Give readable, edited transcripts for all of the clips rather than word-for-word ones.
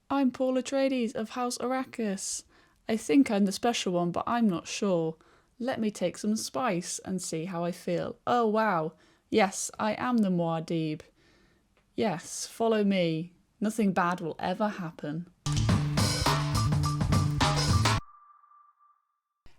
I'm Paul Atreides of House Arrakis. I think I'm the special one, but I'm not sure. Let me take some spice and see how I feel. Oh wow, yes, I am the Muad'Dib. Yes, follow me. Nothing bad will ever happen.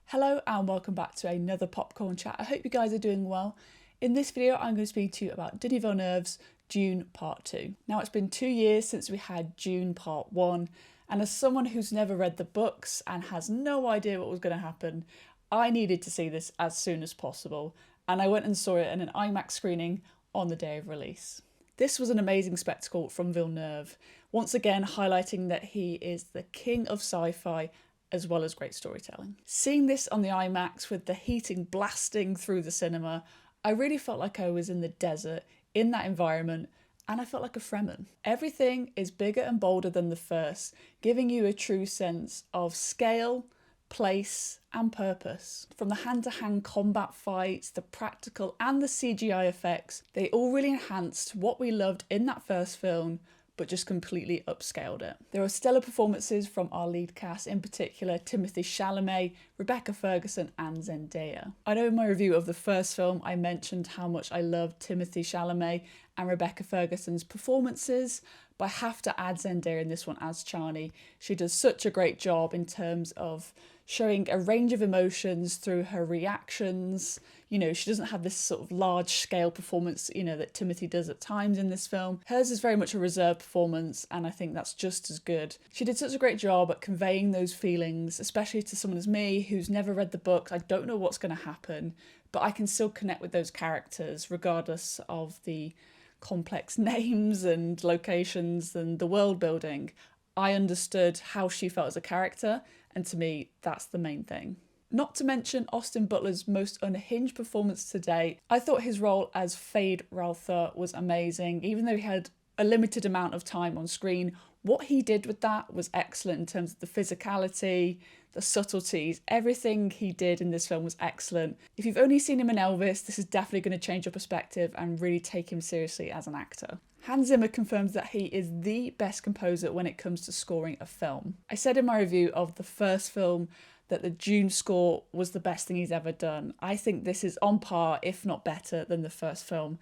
Hello and welcome back to another popcorn chat. I hope you guys are doing well. In this video, I'm going to speak to you about Denis Villeneuve's Dune Part 2. Now, it's been 2 years since we had Dune Part 1, and as someone who's never read the books and has no idea what was going to happen, I needed to see this as soon as possible, and I went and saw it in an IMAX screening on the day of release. This was an amazing spectacle from Villeneuve, once again highlighting that he is the king of sci-fi as well as great storytelling. Seeing this on the IMAX with the heating blasting through the cinema, I really felt like I was in the desert, in that environment, and I felt like a Fremen. Everything is bigger and bolder than the first, giving you a true sense of scale, place, and purpose. From the hand-to-hand combat fights, the practical and the CGI effects, they all really enhanced what we loved in that first film, but just completely upscaled it. There are stellar performances from our lead cast, in particular Timothée Chalamet, Rebecca Ferguson and Zendaya. I know in my review of the first film I mentioned how much I loved Timothée Chalamet and Rebecca Ferguson's performances, but I have to add Zendaya in this one as Chani. She does such a great job in terms of showing a range of emotions through her reactions. You know, she doesn't have this sort of large scale performance, you know, that Timothy does at times in this film. Hers is very much a reserved performance, and I think that's just as good. She did such a great job at conveying those feelings, especially to someone as me who's never read the books. I don't know what's going to happen, but I can still connect with those characters regardless of the complex names and locations and the world building. I understood how she felt as a character, and to me, that's the main thing. Not to mention Austin Butler's most unhinged performance to date. I thought his role as Fade Raltha was amazing. Even though he had a limited amount of time on screen, what he did with that was excellent in terms of the physicality, the subtleties. Everything he did in this film was excellent. If you've only seen him in Elvis, this is definitely going to change your perspective and really take him seriously as an actor. Hans Zimmer confirms that he is the best composer when it comes to scoring a film. I said in my review of the first film that the Dune score was the best thing he's ever done. I think this is on par, if not better, than the first film.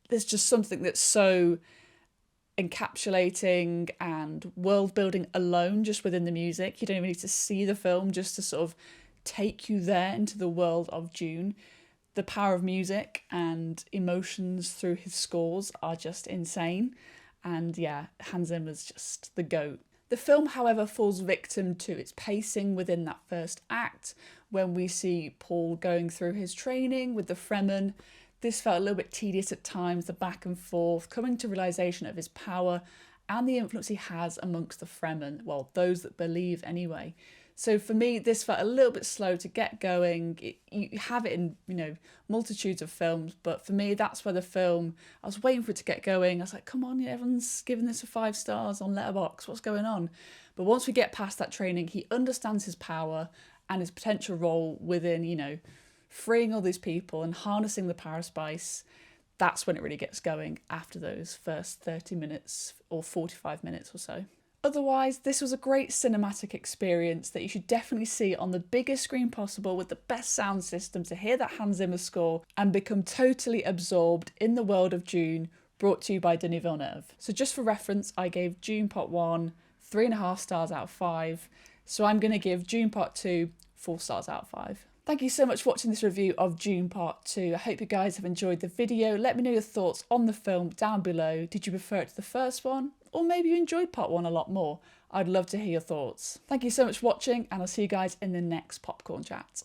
There's just something that's so encapsulating and world building alone just within the music. You don't even need to see the film just to sort of take you there into the world of Dune. The power of music and emotions through his scores are just insane. And yeah, Hans Zimmer's just the GOAT. The film, however, falls victim to its pacing within that first act when we see Paul going through his training with the Fremen. This felt a little bit tedious at times, the back and forth, coming to realisation of his power and the influence he has amongst the Fremen, well, those that believe anyway. So for me, this felt a little bit slow to get going. You have it in, you know, multitudes of films, but for me, that's where the film, I was waiting for it to get going. I was like, come on, everyone's giving this a 5 stars on Letterboxd. What's going on? But once we get past that training, he understands his power and his potential role within, you know, freeing all these people and harnessing the power of spice. That's when it really gets going after those first 30 minutes or 45 minutes or so. Otherwise, this was a great cinematic experience that you should definitely see on the biggest screen possible with the best sound system to hear that Hans Zimmer score and become totally absorbed in the world of Dune, brought to you by Denis Villeneuve. So just for reference, I gave Dune Part 1 3.5 stars out of 5. So I'm going to give Dune Part 2 4 stars out of 5. Thank you so much for watching this review of Dune Part 2. I hope you guys have enjoyed the video. Let me know your thoughts on the film down below. Did you prefer it to the first one? Or maybe you enjoyed Part 1 a lot more. I'd love to hear your thoughts. Thank you so much for watching, and I'll see you guys in the next popcorn chat.